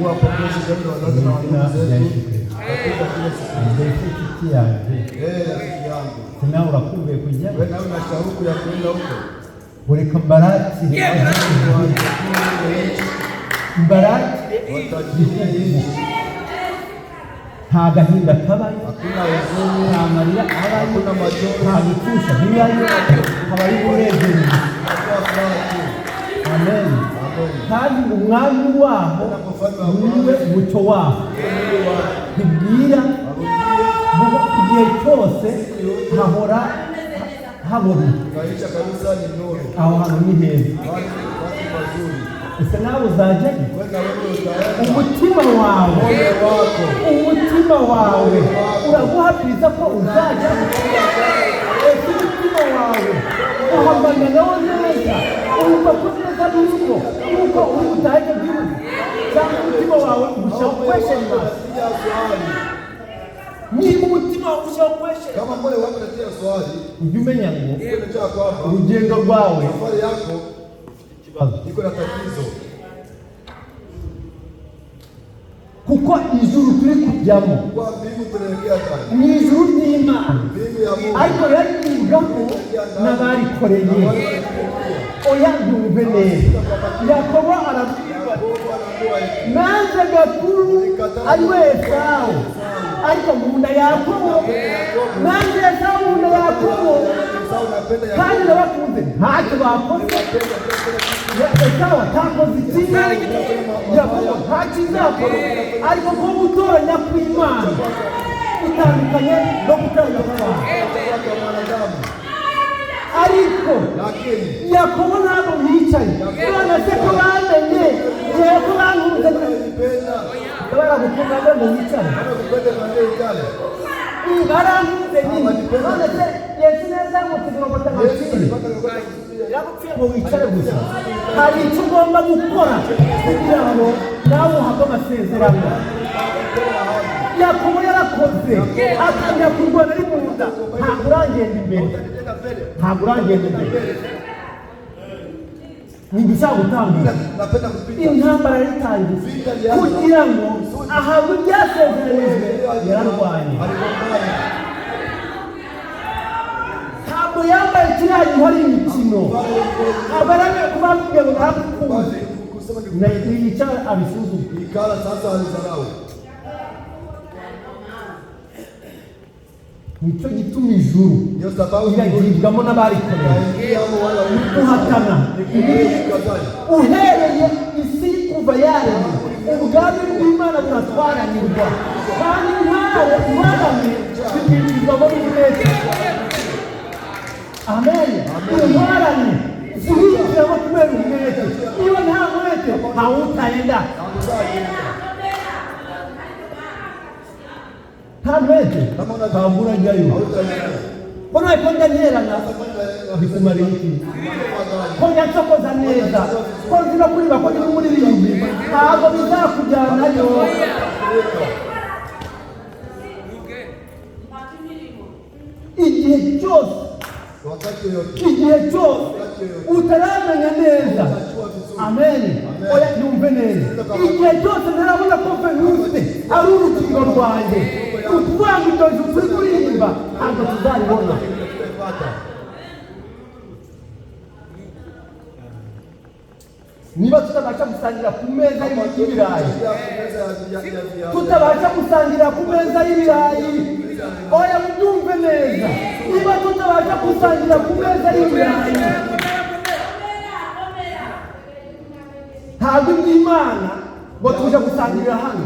Mungu apokee shukrani za wazazi na walimu zetu. Katika kila siku. Rafiki yangu. Rafiki yangu. Tena urakumbuye kujya. Wewe nawe una shauku ya kwenda huko. Ureka Mbarati. Mbarati. Watajiri. Nta gahinda kabayo, hakuna huzuni, nta marira abayo, hakuna majonzi, nta gutusha bibayo, habayo uburenganire. Amen. Kandi umwami waho niwe muco waho, ntibwira igihe cyose hahora habona. Aho hantu ni heza. Ese nawe uzajya umutima wawe uraguhabiriza ko uzajya umutima wawe uhambanya nawo neza urumva ko neza nuko uri butahe by'ubu cyangwa umutima wawe ugushaka question mark. Niba umutima wawe ugushaka question kama moyo wako unatia swali, ujye umenya ngo urugendo rwawe safari yako iko na tatizo, kuko ijuru turi kujyamo kwa mbingu tunaelekea sana, ni ijuru ry'Imana, ariko yaribwamo n'abarikoreye. Oya yumve neza, Yakobo arabwirwa nanze gakuru ari we Esawu, ariko mu nda Yakobo nanze Esawu mu nda Yakobo, kandi nabakunze ntacyo bakoze. Esawu atakoze ikibi, Yakobo ntacyo izakora, ariko ko gutoranya kw'Imana bitandukanye no gutoranya kw'abantu. Ariko Yakobo ntabwo yicaye, none se ko bamenye ko bankunze baragukunda ngo wicare, barankunze nyine. None se Yesu neza yamutegeka ngo atamwicire, yagupfiye ngo wicare gusa. Hari icyo ugomba gukora kugira ngo nawe uhabwe amasezerano. Yakobo yarakoze atangira kurwana ari mu nda, ntabwo urangenda imbere, ntabwo urangenda imbere. Ni gushaka gutambira intambara yaritangiye kugira ngo ahabwe ibyasezeranijwe. Yararwanye, ntabwo yambaye kiriya gihora imikino, ntabwo arabye kubabwira ngo ntagukunze yicara abisuzume. Nicyo gituma ijuru iragibwamo n'abarikoreye guhatana. Uhereye isi kuva yaremwe ubwami bw'Imana buratwaranirwa, kandi intwarane zibinjizwamo n'umwete. Amen. Intwarane zibinjizwamo kubera umwete. Niba nta mwete ntawe utagenda. Ntamwete ntabwo urajyayo. Mbona ko ndanterana bikumara iki? Ko nyacokoza neza, ko nzira kuri bakoni muri bindi ntabwo bizakujyanayo. Igihe cyose utaramenya neza. Amen. Oya yumve neza, igihe cyose ntarabona ko Venuste ari urukingo rwanjye, ukuvuga ngo ibyo bintu turi kuririmba ntabwo tuzabibona. Niba tutabasha gusangira ku meza y'ibirayi, tutabasha gusangira ku meza y'ibirayi, oya mubyumve neza, niba tutabasha gusangira ku meza y'ibirayi, ntabwo iby'Imana ngo tuje gusangirira hano,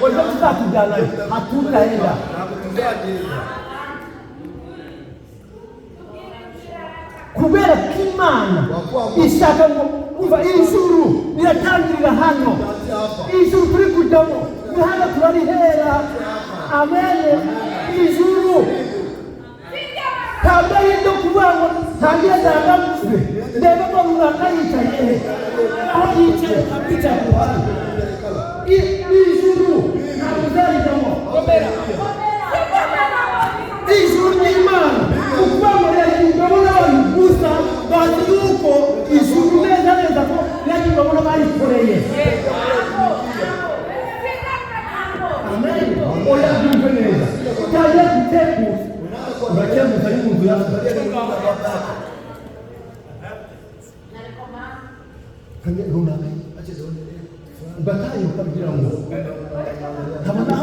oya tuzatujyanayo, hatutaenda. Kubera ko Imana ishaka ngo kuva ijuru riratangirira hano, ijuru turi kujyamo ni hano turarihera. Amen. Ijuru ntabwo ari ibyo kuvuga ngo ntangira ndangamuze ndebe ko runaka yicaye aho yicaye akwicara ku ruhande. Ijuru ntabwo uzarijyamo. Ijuru ry'Imana ukuvuga ngo riragirwamo n'abantu gusa bazi yuko ijuru neza neza ko riragirwamo n'abarikoreye. urakemuza y'umuntu yasohoye kandi runaka bataye ukagira ngo habona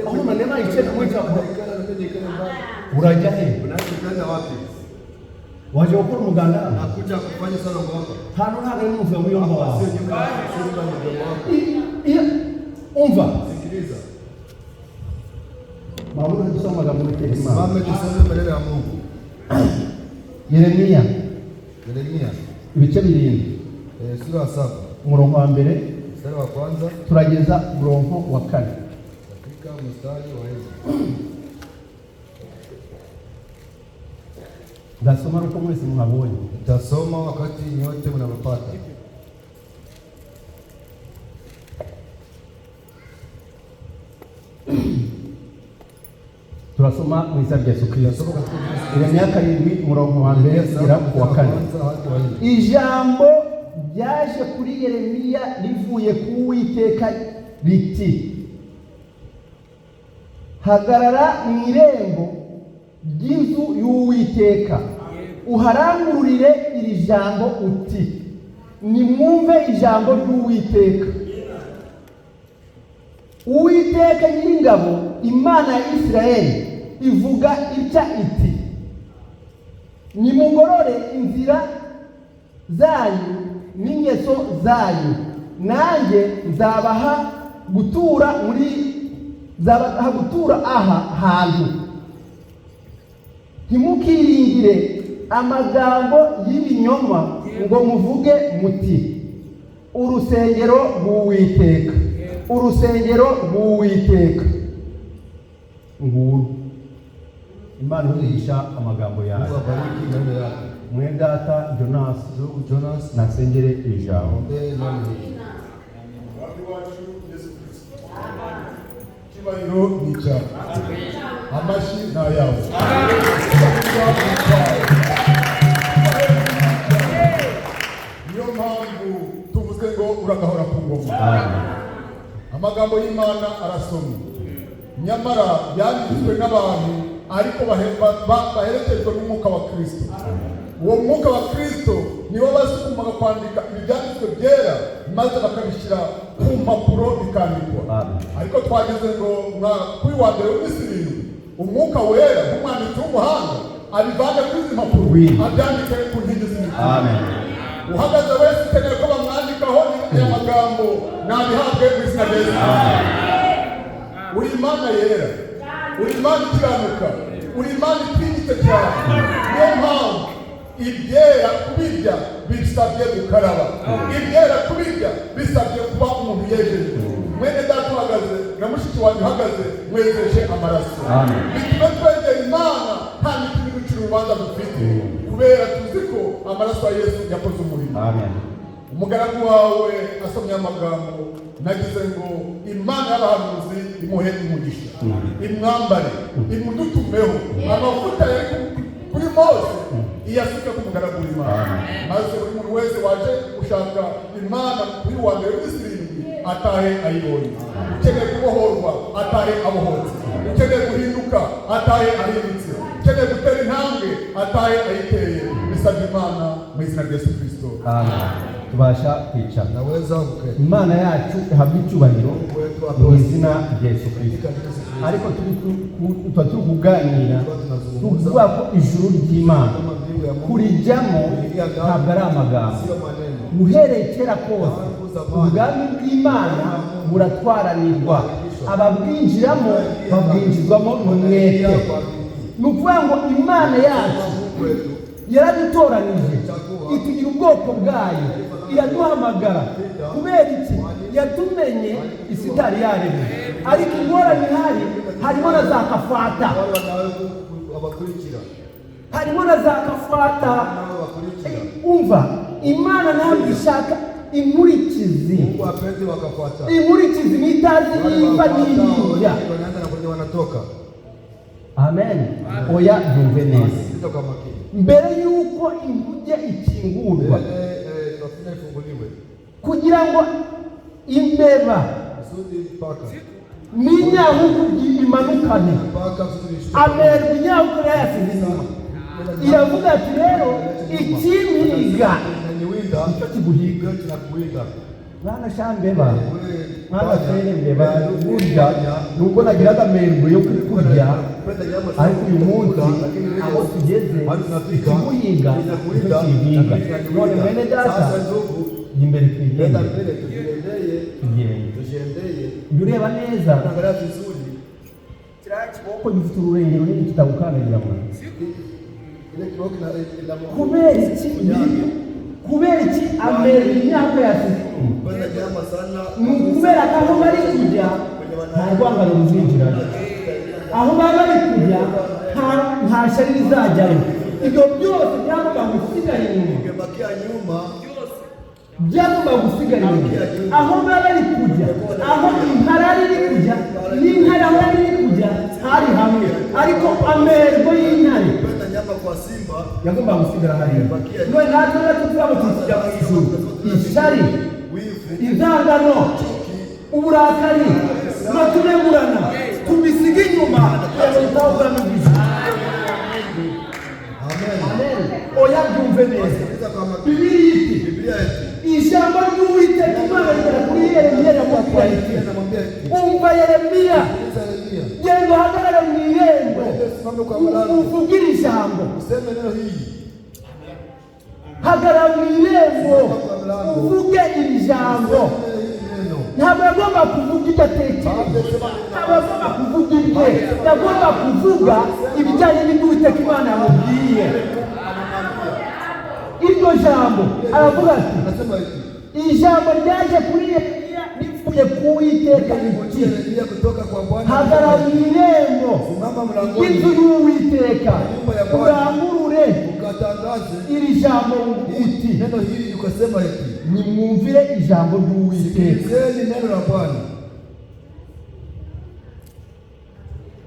aho manema icheza mwicha urajya he waje gukora umuganda nakuja kufanya sana mwaka hano ntabwo ari umuvuye muri yombo wawe umva sikiliza mabona dusoma amagambo y'Imana mama tusome maneno ya Mungu Yeremia ibice 7 sura 7 umurongo wa mbere mstari wa kwanza turageza umurongo wa 4 katika mstari wa 4 ndasoma uko mwese muhabonye tasoma wakati nyote mnapopata turasoma mu izina rya Yesu Kristo Yeremia 7 umurongo wa mbere kugera ku wa 4 ijambo ryaje kuri Yeremia rivuye ku Uwiteka riti hagarara mu irembo ry'inzu y'Uwiteka uharangururire iri jambo uti nimwumve ijambo ry'Uwiteka Uwiteka nyir'ingabo Imana ya Isirayeli ivuga itya iti nimugorore inzira zanyu n'ingeso zanyu nanjye nzabaha gutura aha hantu ntimukiringire amagambo y'ibinyoma ngo muvuge muti urusengero rw'Uwiteka urusengero rw'Uwiteka nguru Imana igisha amagambo yawe mwendata Jonas nasengere ijambo kibayiro nica amashi na yawe niyo mpamvu tuvuze ngo uragahora ku ngoma amagambo y'Imana arasomwa nyamara yanditswe n'abantu ariko baherekejwe n'umwuka wa Kristo uwo mwuka wa Kristo niwo basukumaga kwandika ibyanditswe byera maze bakabishyira ku mpapuro bikandikwa ariko twageze ngo kuri wa mbere w'Isirayeli umwuka wera nk'umwanditsi w'umuhanga abivanga kuri izi mpapuro abyandike ku nkingi z'imitima uhagaze wese ukeneye ko bamwandikaho aya magambo nabihabwe mu izina rya Yesu uri Imana yera uri Imana ikiranuka uri Imana itinyitse cyane niyo mpamvu ibyera kubirya bisabye gukaraba ibyera kubirya bisabye kuba umuntu yejeje mwene data uhagaze na mushiki wanjye uhagaze mwejeje amaraso bituma twegera Imana nta n'ikindi gucira urubanza dufite kubera tuzi ko amaraso ya Yesu yakoze umurimo umugaragu wawe asomye amagambo nagize ngo Imana y'abahanuzi imuhe umugisha imwambare imudutumeho amavuta yari kuri Mose iyafika ku mugaragu w'Imana maze buri muntu wese waje gushaka Imana kuri wa mbere w'Isirayeli atahe ayibonye ukeneye kubohorwa atahe abohotse ukeneye guhinduka atahe ahindutse ukeneye gutera intambwe atahe ayiteye bisabye Imana mu izina rya Yesu Kristo tubasha kwicara naweza kuketi Imana yacu ihabwa icyubahiro mu izina rya Yesu Kristo ariko turi kuganira tuvuga ko ijuru ry'Imana kurijyamo ntabwo ari amagambo uhereye kera kose ubwami bw'Imana buratwaranirwa ababwinjiramo babwinjizwamo n'umwete ni ukuvuga ngo Imana yacu yaradutoranije itugira ubwoko bwayo iraduhamagara kubera iki yatumenye isi itari yaremwe ariko ingorane ihari harimo na za kafata harimo na za kafata umva Imana ntabwo ishaka inkurikizi inkurikizi n'itazi nimba n'iriya amen oya yumve neza mbere yuko inguge ikingurwa kugira ngo imbeba n'inyahugu bimanukane amerwa inyabukuru yasize inyuma iravuga ati rero ikimiga nicyo kiguhiga mwana shambeba mwana serembeba burya nubwo nagiraga amerwe yo kurya ariko uyu munsi aho tugeze ikiguhiga nicyo kihiga none mwene data imbere tugende iyo ureba neza kiriya kiboko gifite ururengero runini kitagukandagira mwana kubera iki amera imyaka yasize kubera ko aho bari kujya nta rwangano ruzinjira aho baba bari kujya nta shari rizajyayo ibyo byose byagomba gusigara inyuma byagomba gusigara inyuma aho baba bari kujya aho imparari iri kujya n'intare aho iri kujya hari hamwe ariko amerwe y'intare yagomba gusigara hariya none natwe tuzaba tukijya mu ijuru ishari inzangano uburakari no kunegurana tubisiga inyuma tuyabitaho ubwami bw'ijuru oya byumve neza bibiliya iti ijambo ry'uwiteka imana rigera kuri yeremiya iramubwira iti umva yeremiya genda uhagarare mu irembo uvugire ijambo hagarara mu irembo uvuge iri jambo ntabwo yagomba kuvuga ibyo atekereza ntabwo yagomba kuvuga ibye yagomba kuvuga ibijyanye n'uwiteka imana yamubwiye iryo jambo aravuga ati ijambo ryaje kuri Yeremiya rivuye ku Uwiteka riti hagarara mu irembo ry'inzu y'Uwiteka urangurure iri jambo uti nimwumvire ijambo ry'Uwiteka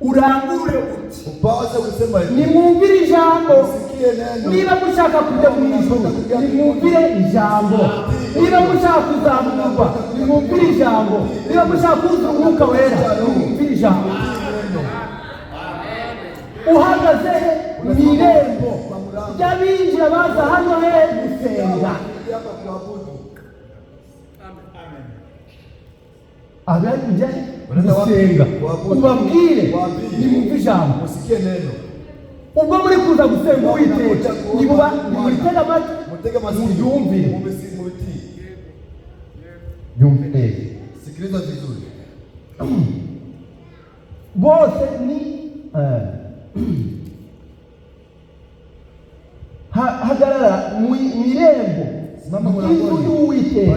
urangurure uti nimwumvire ijambo niba mushaka kujya mu ijuru nimwumvire ijambo niba mushaka kuzamurwa nimwumvire ijambo niba mushaka kuzuza umwuka wera nimwumvire ijambo uhagaze mu irembo ry'abinjira baza hano he gusenga abari kujya gusenga ubabwire nimwumve ijambo ubwo muri kuza gusenga Uwiteka nimutega amatwi muryumvire yumve neza sikiliza vizuri bose ni hagarara mu irembo y'inzu y'Uwiteka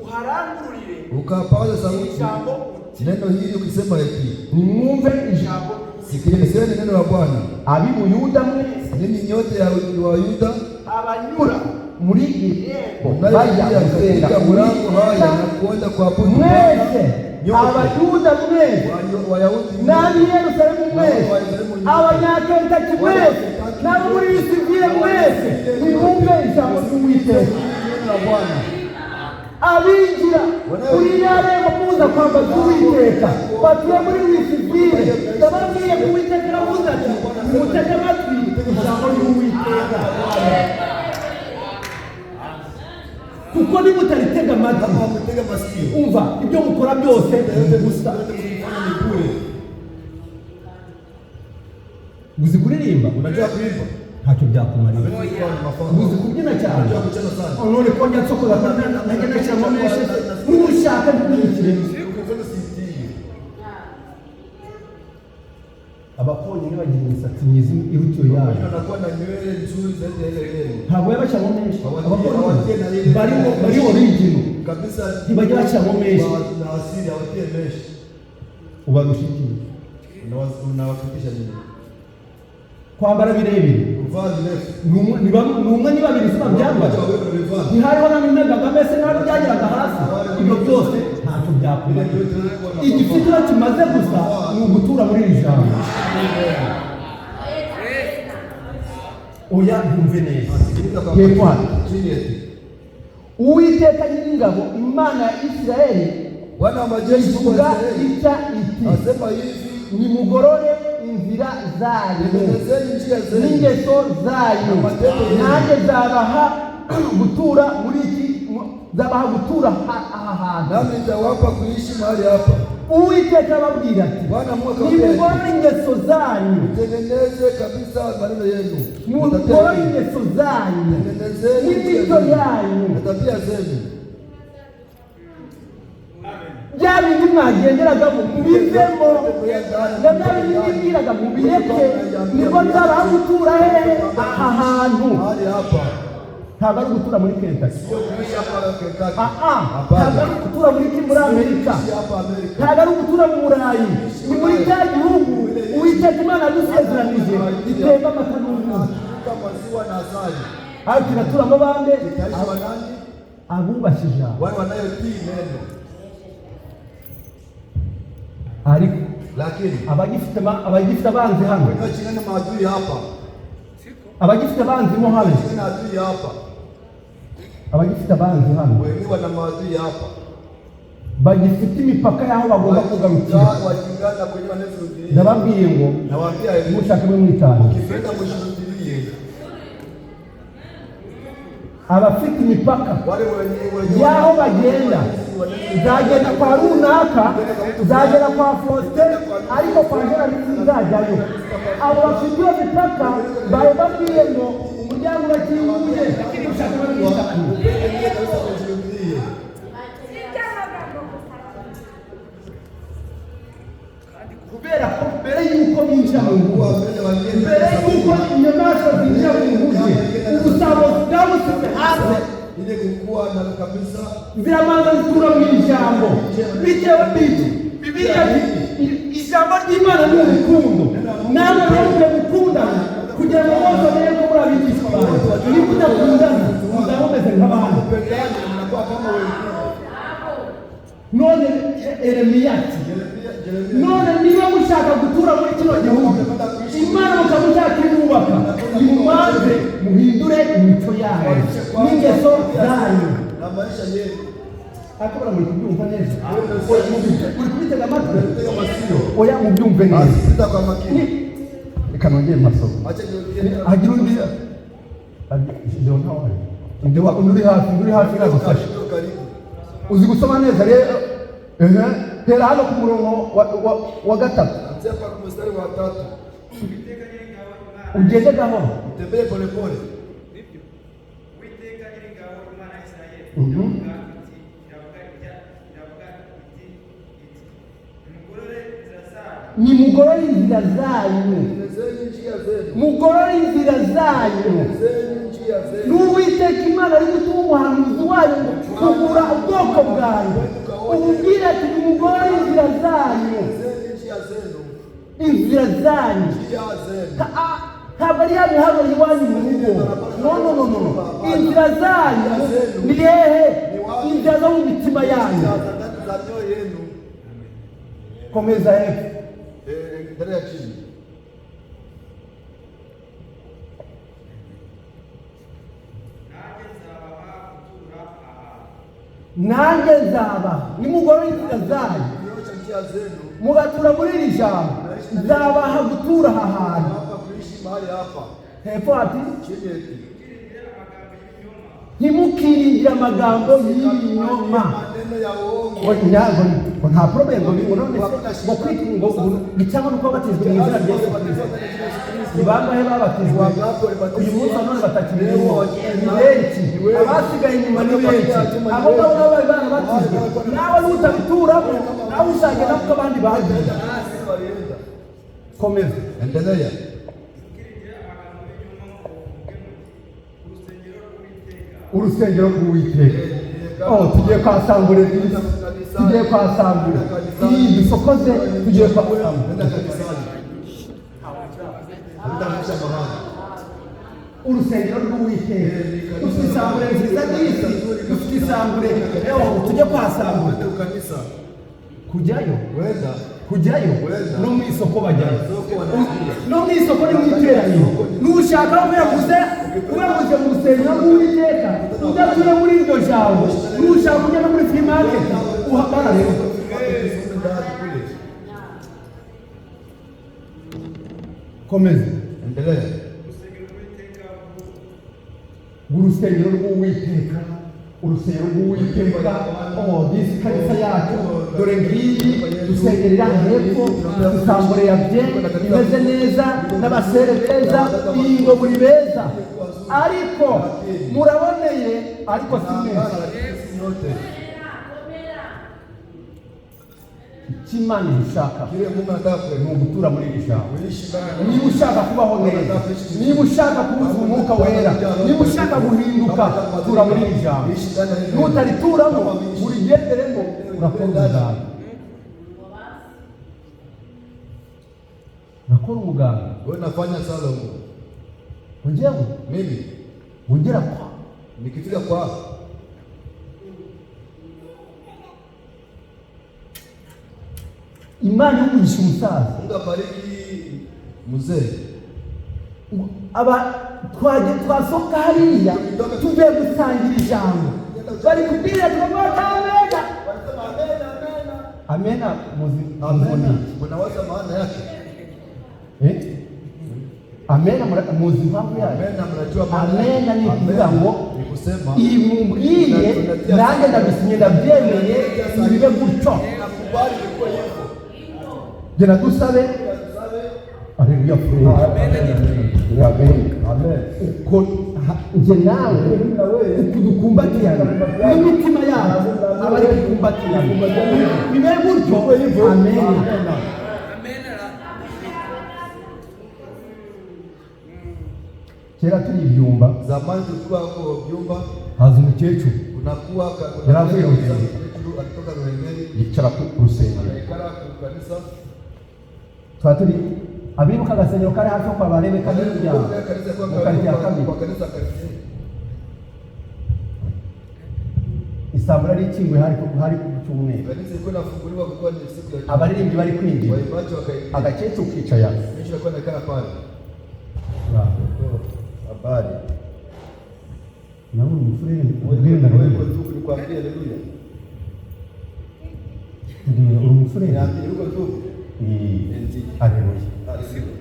uharangurire ukapaza sauti neno hili ukisema eti nimwumve ijambo sikilizeni neno la Bwana abi Buyuda mwese ninyi nyote ya Wayuda abanyura muri irembo bajya gusenga murango haya na kuenda kuabudu mwese abayuda mwese n'ab'i Yerusalemu mwese abanyakentaki mwese n'abo muri Isirayeli mwese nimwumve ijambo ry'Uwiteka abinjira kuri yarembo muza kwambaza Uwiteka batuye muri Isirayeli ndababwiye ko Uwiteka aravuze ati mutege amatwi ijambo ry'Uwiteka kuko nimutaritega amatwi umva ibyo mukora byose gusa uzi kuririmba unajua kuimba ntacyo byakumarira uzi kubyina cyane none ko nyatsokoza nagenda cyane mu meshe n'ushaka n'ikire abakonye bagira imisatsi myiza irutyo yayo ntabwo yabashyamo menshi abakonye bari origino kabisa ntibajya bashyamo menshi ubarushikiye unawafikisha nini kwambara birebire ni umwe ni babiri sima byambara ntihariho na n'imyagaga mbese n'aho byageraga hasi ibyo byose ntacyo byakora igifitira kimaze gusa ni ugutura muri iri jambo oya ntumve neza yepfo Uwiteka nyir'ingabo Imana ya Isirayeli Bwana wa majeshi ivuga itya iti asema hivi nimugorore inzira zanyu n'ingeso zanyu, nanjye zabaha gutura muri iki, zabaha gutura aha hantu, nami nitawapa kuishi mahali hapa. Uwiteka ababwira ati nimugorore ingeso zanyu, Tengeneze kabisa maneno yenu, mugorore ingeso zanyu n'imico yanyu, na tabia zenu. bya bindi mwagenderagamo mubivemo, na bya bindi mwibwiraga mubireke, nibwo nzabaha gutura hehe aha hantu. Mahali hapa Ntabwo ari gutura muri Kentucky, sio kuishi hapa Kentucky. ntabwo ari gutura muri Amerika, ntabwo ari gutura mu Burayi, ni muri cya gihugu Uwiteka Imana yadusezeranije gitemba amata n'ubuki. Kama maziwa na asali. Aho kiraturamo bande? Kitaishi wanani? Abubashye ijambo. Wale wanayotii neno. Ariko Lakini abagifite abanzi hano, wenyewe chingani maadui hapa. abagifite abanzi mo hano, Chingani adui hapa. abagifite abanzi hano Wenyewe wana maadui hapa. bagifite imipaka y'aho bagomba kugarukira. Wachingana kwenye wanazorudilia. Ndababwiye ngo Nawaambia hivi. mushake mwe mwitanu, Ukipenda mshuhudilie. abafite imipaka Wale wenyewe y'aho bagenda, zagenda kwa runaka, zagera kwa Faustin, ariko kwa Gerard ntizajyayo. Abo bafite iyo mipaka bari babwiye ngo umuryango urakinguye, mushake mwe mwitanu. Kubera ko mbere y'uko binjira mu nguge, mbere y'uko inyamaswa zinjira mu nguge, ubusabo bwabusutse hanze, ile kukua na kabisa ziramanza zitura mu ijambo. Bitewe n'iki? Bibiliya ijambo ry'Imana ni urukundo, namwe mukwiye gukundana kugira ngo bose bamenye ko muri abigishwa banjye. Niba udakundana muzaba mumeze nk'abandi. pendani mnakuwa kama wengine. None Yeremiya ati, none niba mushaka gutura muri kino gihugu, Imana mukamushaka ibubaka, nimubanze muhindure imico yanyu n'ingeso zanyu. Na maisha yenu. Akabura muri kubyumva neza, uri kubitega amatwi, Tega masio. oya mubyumve neza. Asita kwa makini. Reka nongere masomo. Acha niongee. Hagira undi ndio ntawe ndio uri hafi nagufasha. Karibu. Uzi gusoma neza rero, hera hano ku murongo wa gatatu, Anzia kwa mstari wa 3. ugende gahoro. Tembee pole pole. Nimugorore inzira zanyu, Tengenezeni njia zenu. mugorore inzira zanyu. Tengenezeni njia zenu. N'Uwiteka Imana ari gutuma umuhanuzi wayo ngo kugura ubwoko bwanyu, umubwire ati nimugorore inzira zanyu, Tengenezeni njia zenu. inzira zanyu. Njia zenu. Ntabwo ari ya mihanda iwanyu mu rugo, no, inzira zanyu ni hehe? Inzira zo mu mitima yanyu. Za mioyo yenu. Komeza hepfo. Endelea chini. Nanjye nzabaha nimugorore inzira zanyu, Nyosha njia zenu. mugatura muri iri jambo, nzabaha gutura aha hantu. Hapa kuishi mahali hapa. Hepfo ati Chini eti. ntimukiringire amagambo y'ibinyoma. Maneno ya uongo. Ngo nta problem ngo none ngo kwitungo gicamo nuko batizwe mu izina rya Yesu Kristo. Ni bangahe babatizwa uyu munsi none batakiriho? Ni benshi. Abasigaye inyuma ni benshi. Abo ngabo nabo bari barabatizwe. Nawe nutabituramo nawe uzagenda kuko abandi bagiye. Komeza. Endelea. Urusengero rw'Uwiteka. Tugiye kwa Sambure, tugiye kwa Sambure. Iyi dusokoze tugiye kwa Sambure. Urusengero rw'Uwiteka. Dufite Sambure nziza n'isi. Dufite Sambure. Tujye kwa Sambure. Kujyayo no mu isoko bajyayo, no mu isoko ni mu iteraniro. Nushaka uyaguze mu rusengero rw'Uwiteka, udature muri iryo jambo. Nushaka ujya no muri free market uhagarare. komeza. Endelea. Urusengero rw'Uwiteka, urusengero rw'Uwiteka. Disi kanisa yacu dore ngiyi dusengerera hepfo, dusambure yabye imeze neza n'abasere beza, ingo buri beza, ariko muraboneye, ariko si neza. Imana ishaka ni ugutura muri iri jambo. Niba ushaka kubaho neza, niba ushaka kubuza umwuka wera, niba ushaka guhinduka, tura muri iri jambo. Nutarituramo urigenderemo, urakora umuganda. Urakora umuganda. Wewe unafanya sala huko. Unjewe? Mimi Ungera kwa? nikifika kwa Imana y'umugisha umusaza. Mungu abariki mzee. Twasohoka hariya tuvuye gusangira ijambo, bari kubwira twamata amena. Amena muzi Unawaza maana yake? Amena muzi mpamvu yake? Amena mnajua maana? Amena ni kuvuga ngo ni kusema imumbwiye nanjye ndabisinye ndabyemeye bibe gutyo. Nakubali kwa hivyo. Jena dusabe. Haleluya. Amen. Amen. Uko nje nawe ukudukumbatirana n'imitima yabo abari kukumbatirana bibe gutyo. Amen. Kera turi ibyumba, zamani tulikuwa kwa byumba, haza umukecuru kunakuwa yaravuye mu gihe alitoka Ruhengeri yicara ku rusengero. ikara ku kanisa Twaturi abibuka agasengero kari hafi kwa barebe kabirya mu karitsiye ya kabiri. kwa kanisa kanisa Isambura rikingwe hari ku cyumweru, kanisa iko nafunguliwa kwa ni siku ya abaririmbyi bari kwinjira, waibaji wakaingia agakecuru kicaye. kisha kwa nakaa pale habari nawe umufurere wewe kwa ndugu nikwambie haleluya uri umufurere niambie uko ndugu haleluya haleluya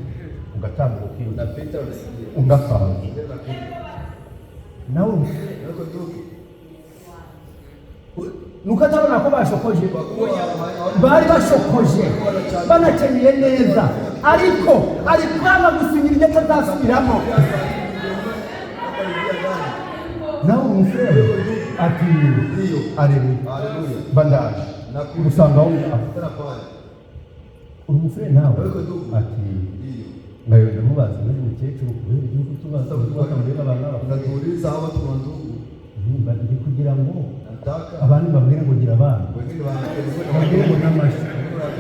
ugatambuka ukiyo unapita unasikia ungafanga nawe uko ndugu nukatabona ko bashokoje, bari bashokoje banakenyeye neza, ariko ari kwanga gusinyira ibyo atazasubiramo. Nawe umufurere ati haleluya bandaje usanga aho tena pale uri umufurere nawe ati ngayo ndamubaza muri mukecuru kubera igihugu tubaza bakamubwira abana unatuuliza hawa tu ndugu bari kugira ngo nataka abantu babwire ngo gira abana wengine babwire ngo n'amashyi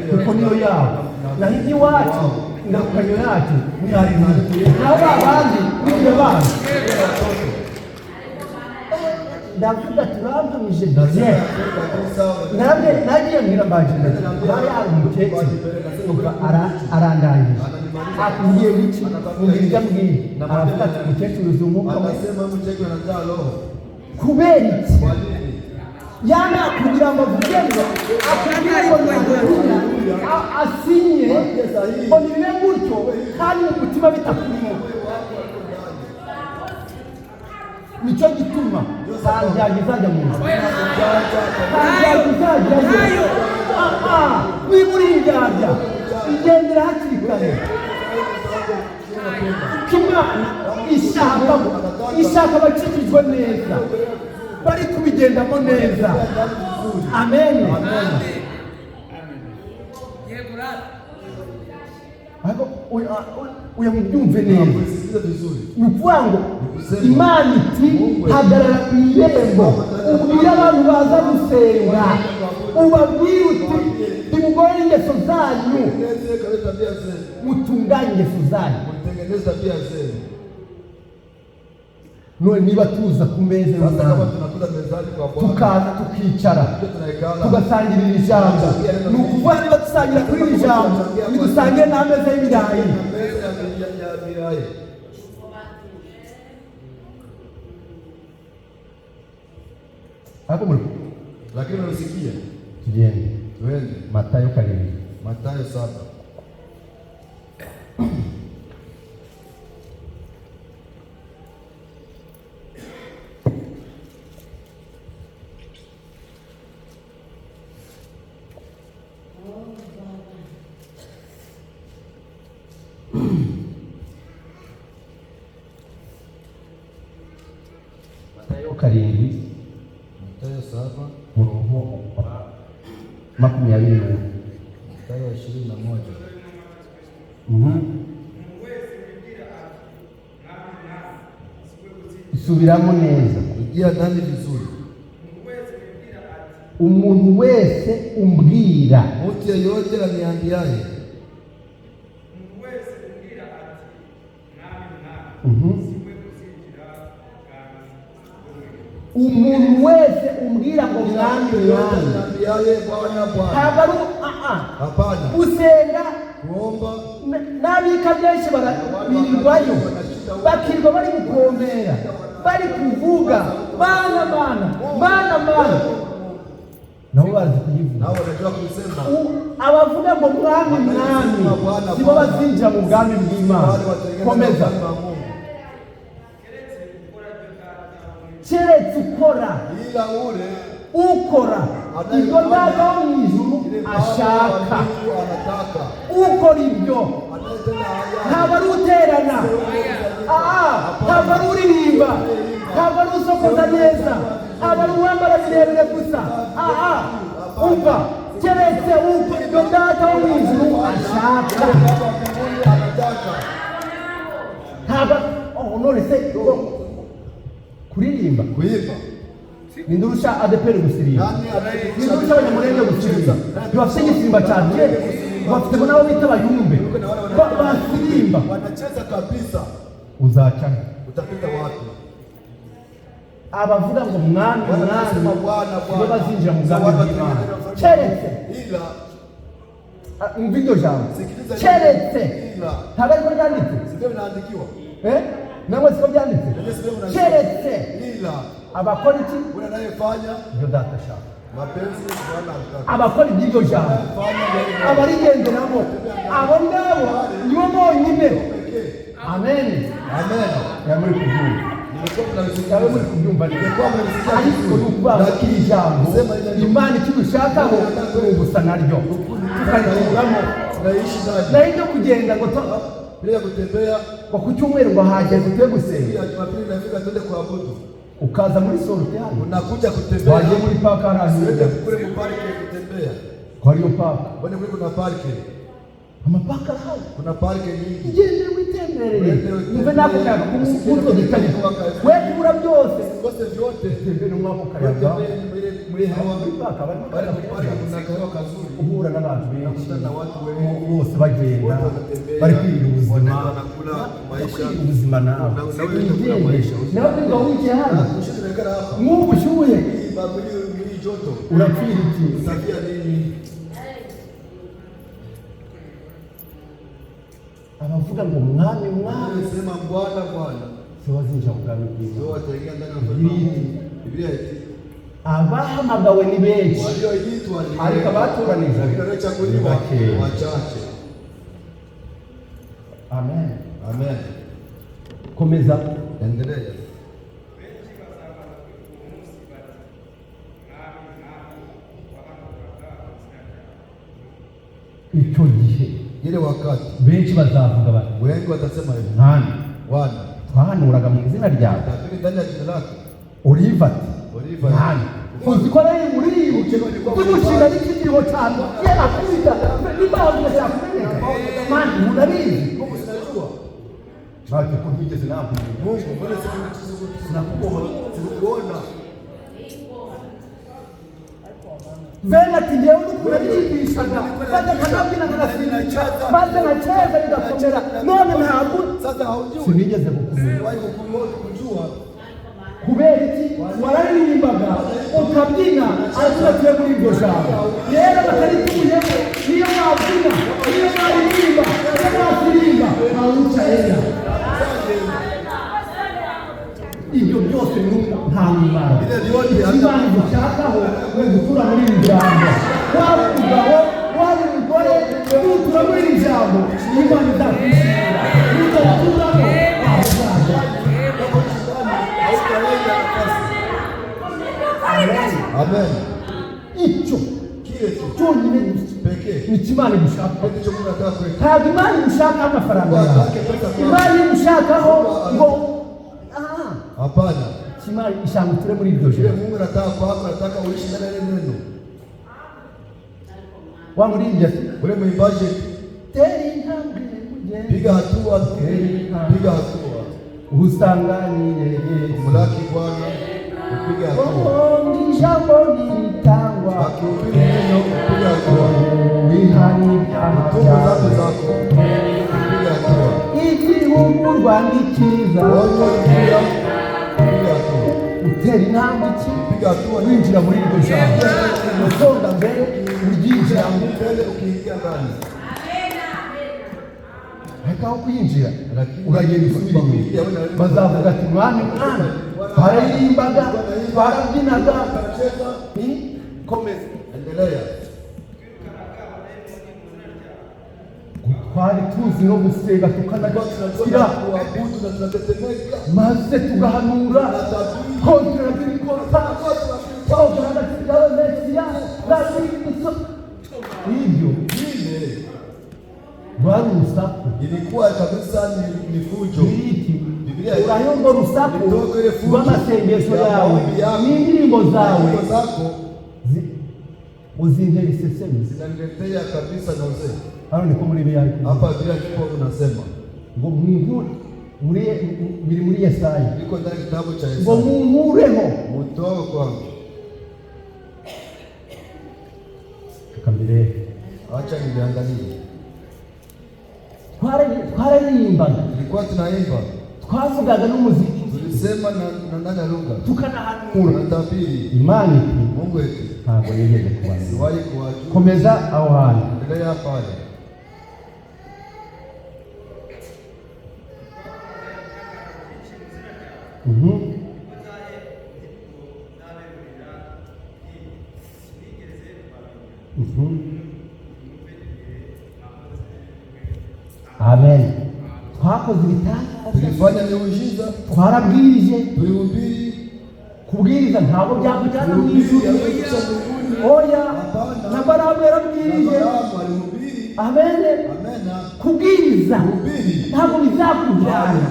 kuko niyo yabo naho iby'iwacu ingarukanyo yacu mwari naho babandi kugira abana ndavuga turampanije bye nagiye mbwira mbajije bari hari umukecuru arandangije akubwiye iki mbwira ibyo ambwiye aravuga ati umukecuru uzumuka anasema mcheke anajaa roho kubera iki yana kugira ngo avuge ngo akubwire ngo asinye ngo nibibe gutyo kandi mu mutima bitakurimo. Nicyo gituma sanjyaga izajya mu nzu, sanjyaga izajyayo niba uri indyarya igendera hakiri kare. Imana ishaka abakikijwe neza bari kubigendamo neza. Amen. Uya mubyumve neza, ni ukuvuga ngo Imana iti hagarara ku irembo ubwire abantu baza gusenga, ubabwire uti nimugorore ingeso zanyu, mutunganye ingeso zanyu. None niba tuza ku meza y'umwami tukaza tukicara tugasangirira ijambo, ni ukuvuga niba dusangira kuri iri jambo ntidusangire n'ameza y'ibirayi. Lakini unasikia? Tugende. Twende. Matayo 7. Matayo 7. karindwi Mathayo 7 murongo wa 21. mstari wa 21. Subiramo neza. Ingia ndani vizuri. Umuntu wese umbwira, Mtu yeyote aniambiaye umuntu wese umbwira ngo mwami mwami, aniambiaye Bwana Bwana. ntabwo ari Hapana. gusenga. Kuomba N'abika benshi birirwayo bakirwa bari gukombera, bari kuvuga mana mana mana mana, nabo bazi kuyivuga. nao wanajua kusema. Abavuga ngo mwami mwami sibo bazinjira mu bwami bw'Imana. Komeza. Keretse ukora, Ila ule ukora ibyo Data wo mu ijuru ashaka, anataka. ukora ibyo ntabwo ari uterana, ntabwo ari uririmba, ntabwo ari usokoza neza, ntabwo ari uwambara birebire gusa. Umva, keretse ukora ibyo Data wo mu ijuru ashaka. Ntabwo none se kuririmba Kuimba. nindurusha adeperi gusiriza, nindurusha abanyamurenge gusiriza, ntibafite igisimba cyane, bafitemo nabo bita abayumbe basirimba. Wanacheza kabisa. Uzaca Utapita wapi? abavuga ngo mwami Wanasema mwami Bwana nibo Bwana. bazinjira mu bwami bw'Imana. Keretse Ila umva iryo jambo, keretse ntabwo ariko ryanditse, sivyo vinaandikiwa. namwe siko byanditse. Keretse Ila abakora iki? ule anayefanya ibyo Data ashaka, mapenzi Bwana anataka. abakora iby'iryo jambo, abarigenderamo, abo ngabo nibo bonyine. Amen. Amen. Muri kubyumva, Nilikuwa tunalisikia. yawe muri kubyumva neza, ariko ni ukuvuga ngo iri jambo Imana icyo dushakaho ni ugusa naryo, tukarikuramo. Tunaishi ndani. naho ibyo kugenda ngo Bila kutembea. ngo ku cyumweru ngo hageze tuye gusenga, Pia Jumapili inafika twende kuabudu. ukaza muri sorutiyani, Unakuja kutembea. wagiye muri paka Twende hariya, kule muparike kutembea. kwa hiyo paka Kwani kule kuna parke. amapaka ahari, Kuna parke nyingi. ugende witemberere, umve nako kayaga k'umutwe gitari we kubura byose, Kose vyote. tembere umwaka ukayaga Muri hawa. muri paka bari Pale parke kuna kahawa kazuri. uhura n'abantu benshi Unakutana na watu wengi. bose bagenda Wote wanatembea. bari kwiga ubuzima, Wanakula maisha. kwiga ubuzima nawe nawe kwiga wicaye hano Ushizi nakala hapa. nk'ubu ushyuye Hii babuli mwili joto. urapfira iki? Usafia nini? abavuga ngo mwami mwami Sema Bwana Bwana. si bazinjira mu bwami bw'Imana. Ndio wataingia ndani ya ufalme wa Mungu. Biblia iti. abahamagawe ni benshi Walioitwa ni ariko abatoranijwe lakini ni waliochaguliwa bakeya. wachache. Amen. Amen. Komeza. Endelea. icyo gihe Ile wakati benshi bazavuga bati wengi watasema hivi. mwami Bwana, twahanuraga mu izina ryawe, lakini ndani ya jina lako Oliva ati Oliva mwami uzi ko rero uribu tumushinga n'ikigiriho cyane yarakubita n'imbaho zirakumeneka mani munabizi ntacyo ko ntigeze nakubwira Mungu mbona sikukuona Vena ati ngewe n'ukuntu nariyigishaga maze nkanabyina nkanasinzira maze nkaceza bigakomera none ntabwo sasa haujui sinigeze kukumenya wahi kujua kubera iki wararirimbaga ukabyina ariko tuye muri iryo jambo rero batarituyemo niyo mwabyina niyo mwaririmba niyo mwasirimba ntawucayera ibyo byose nta mumaro Imana igushakaho ni ugutura muri iri jambo waba umugabo waba umugore nutura muri iri jambo Imana izakwishimira nudaturamo aho uzajya. Amen. Icyo Kile tu cyonyine pekee ni Imana igushaka. ndicho Mungu anataka kwetu. Ntabwo Imana igushakaho amafaranga yawe, Imana igushakaho ngo Hapana. Imana ishanguture muri iryo Kile jambo. Mungu anataka kwako, anataka uishi ndani ya ile neno. Wamuririmbye ati Ule mwimbaji, tera intambwe mugende piga hatua, piga hatua. usanganire Yesu. Mulaki Bwana, upige hatua. Oh, ijambo liritangwa Akihubiri neno, upige hatua. wihana ibyaha Tubu zako byawe. zako, upige hatua. Igihugu Rwanda ikiza Watu wakimbia, upige hatua. utera intambwe iki Piga hatua, winjira muri iryo jambo usonga mbere uryinjira mbele ukiingia ndani. ariko aho kuyinjira uragenda usubira inyuma bazavuga ati mwami mwami twaririmbaga twarabyinaga komeza Endelea. twari tuzi no gusenga tukanagakira Kuabudu na tunatetemeka. maze tugahanura kontra b'ibikota twagaragaza mesiya n'abiriso ibyo Ile rwari urusaku ilikuwa kabisa ni fujo. Biriki urayumva urusaku rw'amasengesho yawe Nyimbo n'indirimbo zawe Nyimbo zako uzintera isesemi zinaniletea kabisa na uzee. hano niko muri biyayi Hapa bila kipo unasema. ngo mwinkure biri muri Yesaya Niko ndani kitabu cha ngo Yesaya. munkureho Mutoe kwangu. kambere Acha niangalie. twaririmbaga Tulikuwa tunaimba. twavugaga n'umuziki Tulisema na ndani ya lugha. tukanahanura Tunatabiri. imana iti Mungu wetu. ntabwo yigeze kubanza Siwahi kuwajua. komeza aho hantu Endelea pale. amen twakoze ibitangaza Tulifanya miujiza. twarabwirije Tulihubiri. kubwiriza ntabwo byakujyana mu ijuru oya na baramu yarabwirije Abrahamu alihubiri. amene Amena. kubwiriza Hubiri. ntabwo bizakujyana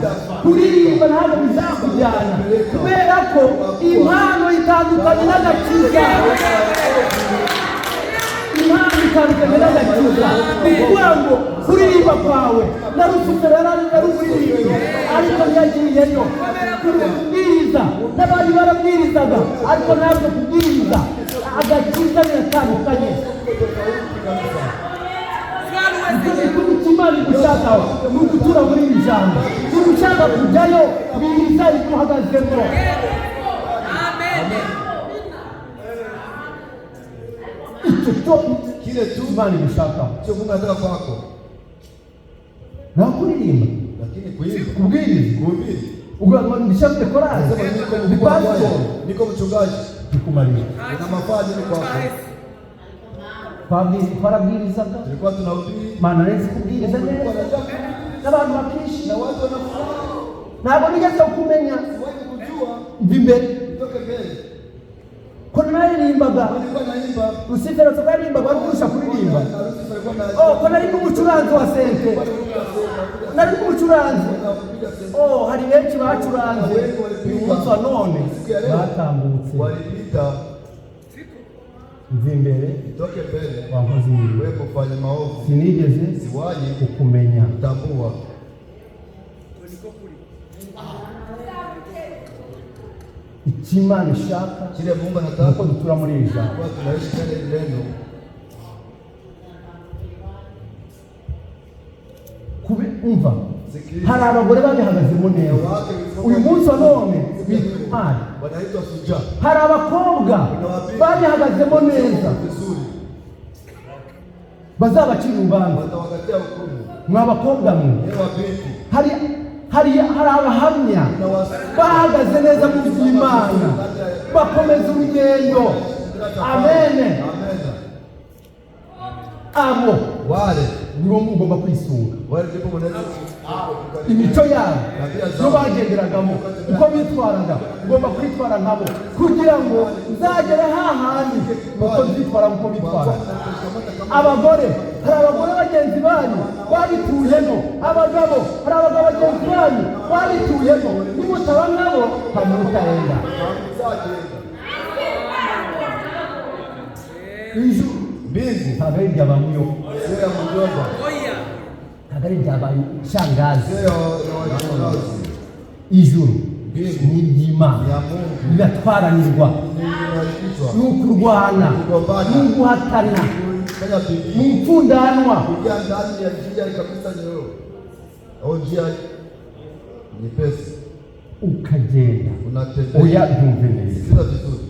kuririmba ntabwo bizakujyana kubera ko impano itandukanye n'agakiza impano itandukanye n'agakiza ni ukuvuga ngo kuririmba kwawe na rusufero naruririmbe ariko ntiyagiyeyo kubwiriza n'abandi barabwirizaga ariko ntabwo kubwiriza agakiza biratandukanye Imana igushakaho ni ugutura muri iri jambo niba ushaka kujyayo biriza iguhagazemo icyo cyo Kile tu Imana igushakaho sio Mungu anataka kwako. naho kuririmba Lakini kuimba. kubwiriza Kuhubiri. ugahamagara ndishaka korali Sema niko mkubwa wa kwaya. Niko mchungaji. bikumarira Nina mafaji ni kwako. twarabwirizaga Tulikuwa tunahubiri. Mana nzi kubwiriza Tulikuwa neza tunataka n'abantu bakishi na watu wanafurahi. ntabwo nigeze kumenya Siwahi kujua. mva imbere Nitoke mbele. ko naririmbaga Nilikuwa naimba. rusifero tukaririmbaga wari kurusha kuririmba Na Lucifer alikuwa na ko nari n'umucuranzi wa sente nari n'umucuranzi hari benshi bacuranze uyu munsi wa none batambutse walipita. mva imbere Nitoke mbele. wankoze imirimo Wewe kufanya maovu. sinigeze Siwahi kukumenya kutambua. icyo Imana ishaka Kile Mungu nuko anataka dutura muri iri jambo kwa tunaishi ndani ya neno. umva hari abagore babihagazemo neza uyu munsi wa none bitwara Wanaitwa suja. hari abakobwa babihagazemo neza Vizuri. bazabacira urubanza Watawakatia hukumu. mwa bakobwa mwe Yeye wa binti. hari abahamya bahagaze neza mu by'Imana bakomeza urugendo amene Amena. abo Wale. nibo mugomba kwisunga Wale ndipo mwanaweza imico yabo iyo bagenderagamo uko bitwaraga ugomba kwitwara nkabo kugira ngo uzagere hahandi uko zitwara uko bitwara abagore hari abagore bagenzi banyu babituyemo abagabo hari abagabo bagenzi banyu babituyemo nimutaba nabo hamutarenga ijuru mbingu ntabwo ari iby'abamuyo sio ya mjomba, ntabwo ari iby'abashangazi. sio ya washangazi. Ijuru Mbingu ni iby'Imana ya Mungu biratwaranirwa inaitwa n'ukurwana n'uguhatana fanya bidii n'upfundanwa kuingia ndani ya njia kabisa nyororo au njia nyepesi, ukagenda. unatembea. Oya byumve neza, Sikiliza vizuri,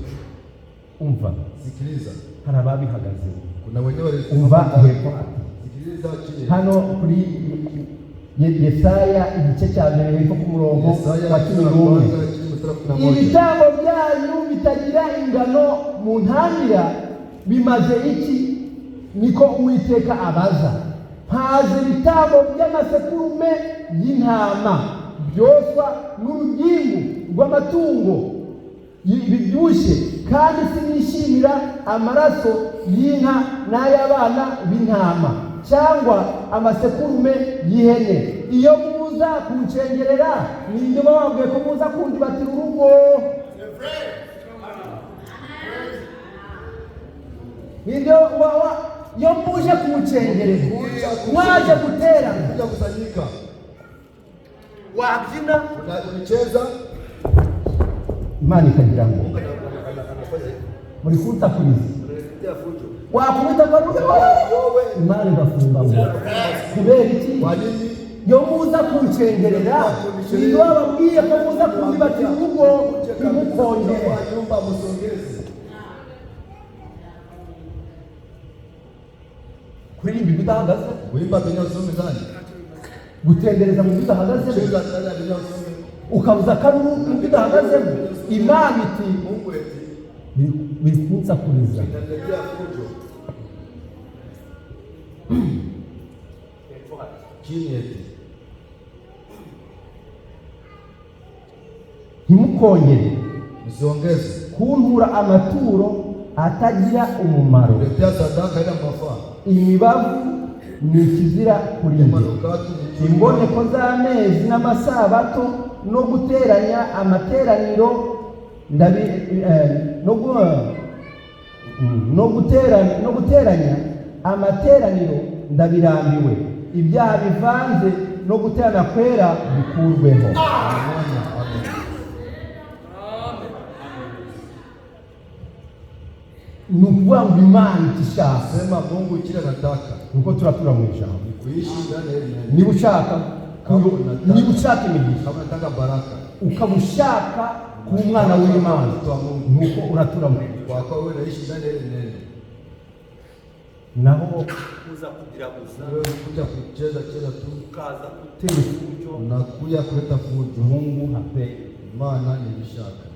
umva sikiliza. hari ababihagaze, Kuna wenyewe umva hepfo ati sikiliza chini. hano kuri Yesaya igice cya mbere hepfo ku murongo wa 11, ibitambo byanyu bitagira ingano mu ntambira bimaze iki? Niko Uwiteka abaza. Haza ibitambo by'amasekurume y'intama byoswa n'urugingo rw'amatungo bibyibushye, kandi sinishimira amaraso y'inka n'ay'abana b'intama cyangwa amasekurume y'ihene. Iyo muza kuncengerera ninde bababwiye ko muza kundibatira urugo? Ninde yo muje kumucengerera mwaje guterana kuja kusanyika, wabyina unacheza, Imana ikagira ngo muri kutakuriza wakubita kwa Imana igafunga ngo kubera iki? kwa nini? Yo muza kuncengerera ninde wababwiye ko muza kundibatira urugo? Nimukongere Kwa nyumba musongeze. kuririmba ibidahagaze, Kuimba kwenye usome ndani, gutendereza mu bidahagaze, cheza ndani ya kwenye usome. ukabuza akaruru mu bidahagazemo. Imana iti Mungu eti bikutsa kuriza italetea fujo. Chini eti ntimukongere msiongeze kuntura amaturo atagira umumaro. kuletea sadaka ila mafaa. Imibavu ni ikizira kuri njye, Manukato ni imboneko z'amezi n'amasabato no guteranya amateraniro no guteranya amateraniro ndabirambiwe. Ibyaha bivanze no guterana kwera bikurweho. Ni ukuvuga ngo Imana itishaka, sema Mungu kile nataka nuko turatura mu ijambo. kuishi ndani ya ile. Niba ushaka imigisha, Kama nataka baraka ukaba ushaka kuba umwana w'Imana, nuko uratura mu kwa kwa wewe naishi ndani ya ile neno. naho kuza kugira gusa Wewe kuja kucheza cheza tu, ukaza utera ifujo. unakuja kuleta fujo. Mungu hapendi, Imana ni bishaka.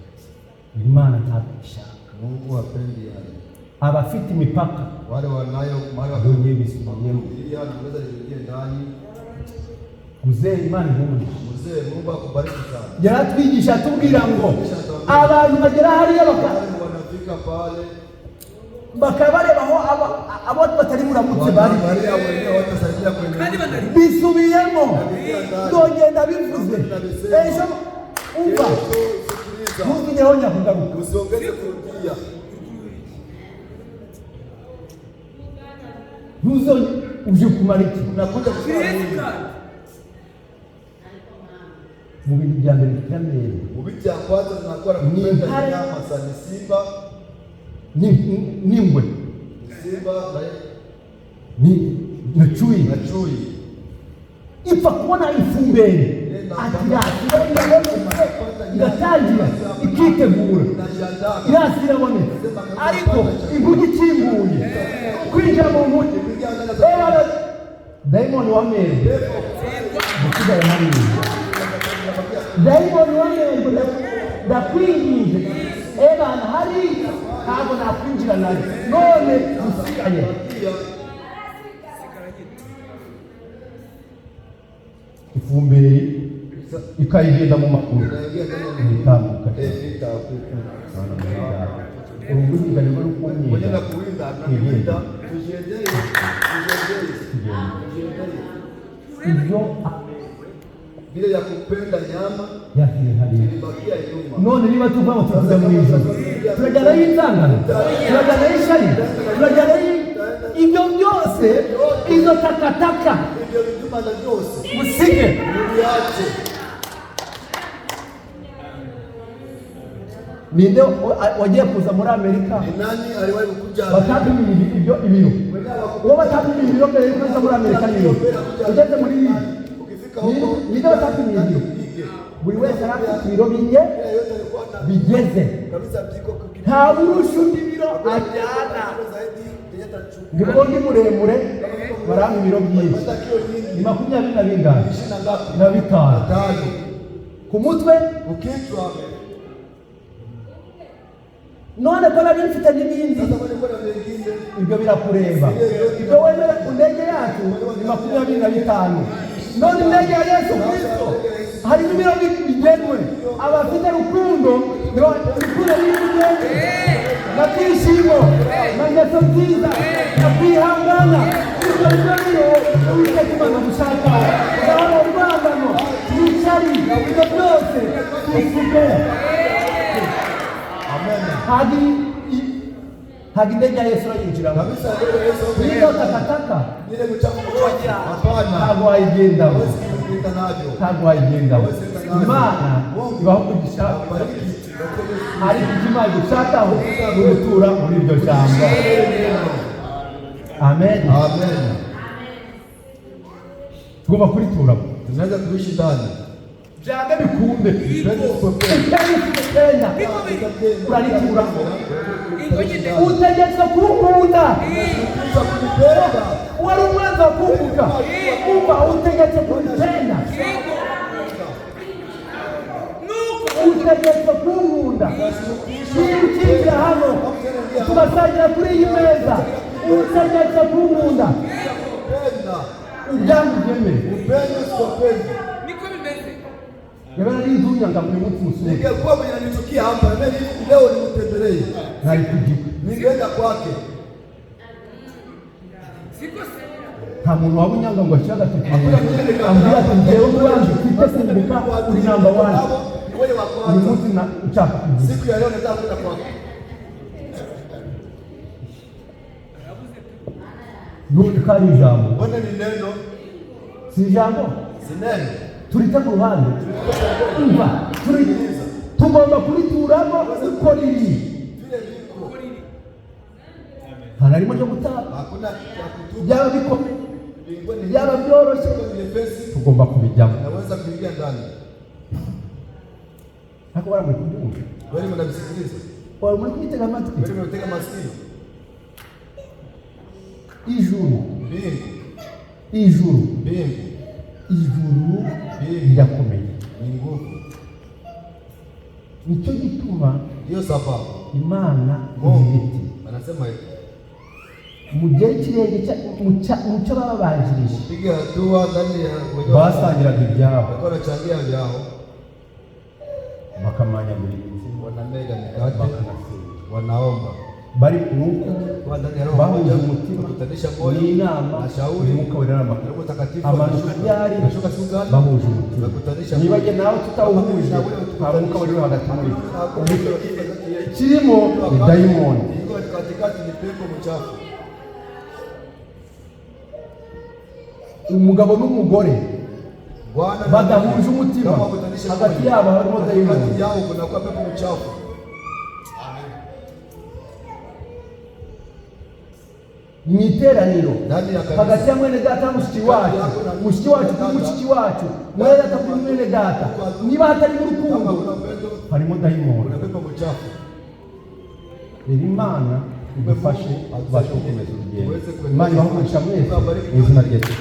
Imana ntabishaka. Mungu hapendi yale. Abafite imipaka Wale wanayo mara yongeye bisimamyemo ili anaweza kuingia ndani. muzee. Imana ihumure, Mzee, Mungu akubariki sana. yaratwigisha atubwira ngo abantu bagera hariya Wale wanafika pale bakaba bareba aho abo batari muramutse bari wanaangalia wenyewe watasaidia kwenye bisubiyemo, ndongenda bivuze ejo. Umva, sikiliza. ntuzigeho nyakugaruka, Usiongeze kurudia. ntuzo uje kumara iki? Unakuja kufanya nini? Mu bintu bya mbere bitamere Ubiti ya kwanza tunakuwa na kupenda nyama sana, simba, n'ingwe simba na chui na chui. ipfa kubona ifumberi igatangira ikitegura, Inajiandaa. irasi iraboneka, ariko inguge ikinguye kwinjira mu nkuge, dayimoni wa mere gusigaye hariya, dayimoni wa mere ndakwinginze ebana hariya ntabwo nakwinjira nayo, none gusigaye ifumberi ikayigenda mu makuru itambuka urumbuziganirwa Mwenye n'ukumwiga na kuwinda, na kuwinda, tujiendee, tujiendee, tujiendee. ibyo vile ya kupenda nyama yahiye hariya. ilibakia nyuma. None niba tuvuga ngo tuvuze mu ijuru, turajyanayo inzangano, turajyanayo ishari, turajyanayo ibyo byose, izo takataka Hivyo vituma na vyose musige. muliache. Ninde wagiye kuza muri Amerika Ni nani aliwahi kukuja batapimye ibyo ibiro? Uwo batapimye ibiro mbere yo kuza muri Amerika niyo ugeze muri iyi ukifika huko ninde batapimye ibiro? Buri wese arafite ibiro bye yote alikuwa na bigeze, kabisa viko nta burusha undi ibiro ajyana. zaidi yenye Ndiko ndi muremure barampa ibiro byinshi, hata kilo nyingi ni 20 na bingahe 20 na ngapi na bitanu tano ku mutwe. ukichwa. None ko nari mfite n'ibindi, Sasa wale kuna wengine ibyo birakureba. Ibyo wemera ku ndege yacu ni 25. None indege ya Yesu Kristo hari ibiro bigenwe. Abafite rukundo urukundo n'ibigenge na kwishimo na ngeso nziza na kwihangana. Ibyo biro Uwiteka Imana gushaka gahoro urwangano n'ishari, ibyo byose bisige. Hadi ndege ya Yesu yinjira kabisa ndio Yesu niyo takataka ile mchafu mmoja hapana ntabwo wayigendaho, kupita navyo ntabwo wayigendaho. Imana ibaho kugisha ari ikima gushakaho gutura muri iryo jambo. Amen. Amen. Tugomba kuritura, Tunaweza kuishi ndani byange bikunde ukenya uraritura utegetse kunkunda. Wari umwanzi wa kunguka umva utegetse kunipenda, utegetse kunkunda. Niba ukinjira hano tugasangira kuri iyi meza, utegetse kunkunda ubyangu byemere. Yabana n'inzunyanga buri munsi musuri ningekuwa mwenye ananichukia hapa mimi leo nimtembelee nari kugiku ningeenda kwake. nta muntu waba unyanga ngo ashaka tukubwira ati njyewe ubwanjye ufite kunguka uri namba wanje. Wewe wa Uyu kwanza munsi nshaka kugira siku ya leo nataka kwenda kwake. none ko ari ijambo, Bwana ni neno si ijambo si neno turite ku ruhande. Umva tugomba kurituramo uko riri, vile viko nta na rimwe ryo gutanga. hakuna ya kutupa Byaba bikomeye mbinguni byaba byoroshye nyepesi tugomba kubijyamo. naweza kuingia ndani. Ariko baramuri kubyumva, Wewe mnavisikiliza, wari muri kwitega amatwi. wewe mnatega masikio. Ijuru Mbingu ijuru mbingu ijuru rirakomeye. ni nguvu, Nicyo gituma ndio sababu Imana Mungu ibiti anasema hivi, mu gihe kirenge mucyo bababanjirije piga hatua ndani ya basangiraga ibyabo walikuwa wanachangia vyao, bakamanya buri minsi wanamega mikate, bakanasenga, wanaomba bari kuko kwa ndani ya roho bahuje moja, umutima kutanisha moyo n'inama na shauri. umwuka werera Roho amakuru Mtakatifu amashusho yari anashuka siku gani? bahuje umutima. Nakutanisha Niba moyo. jye nawe tutawuhuje nta mwuka werera hagati muri twe. Kirimo ni dayimoni. Iko katikati ni pepo mchafu. Umugabo n'umugore Bwana badahuje umutima kama kutanisha hagati moyo. yabo harimo dayimoni. Kati yao kuna kwa pepo mchafu. Mu iteraniro Ndani ya kanisa. hagati ya mwene data na mushiki wacu, mushiki wacu kuri mushiki wacu, mwene data kuri mwene data, niba hatari Kama urukundo kuna upendo, harimo dayimoni. kuna pepo mchafu. Rero Imana idufashe tubashe gukomeza urugendo. Imana ibahe umugisha mwese mu izina rya Yesu.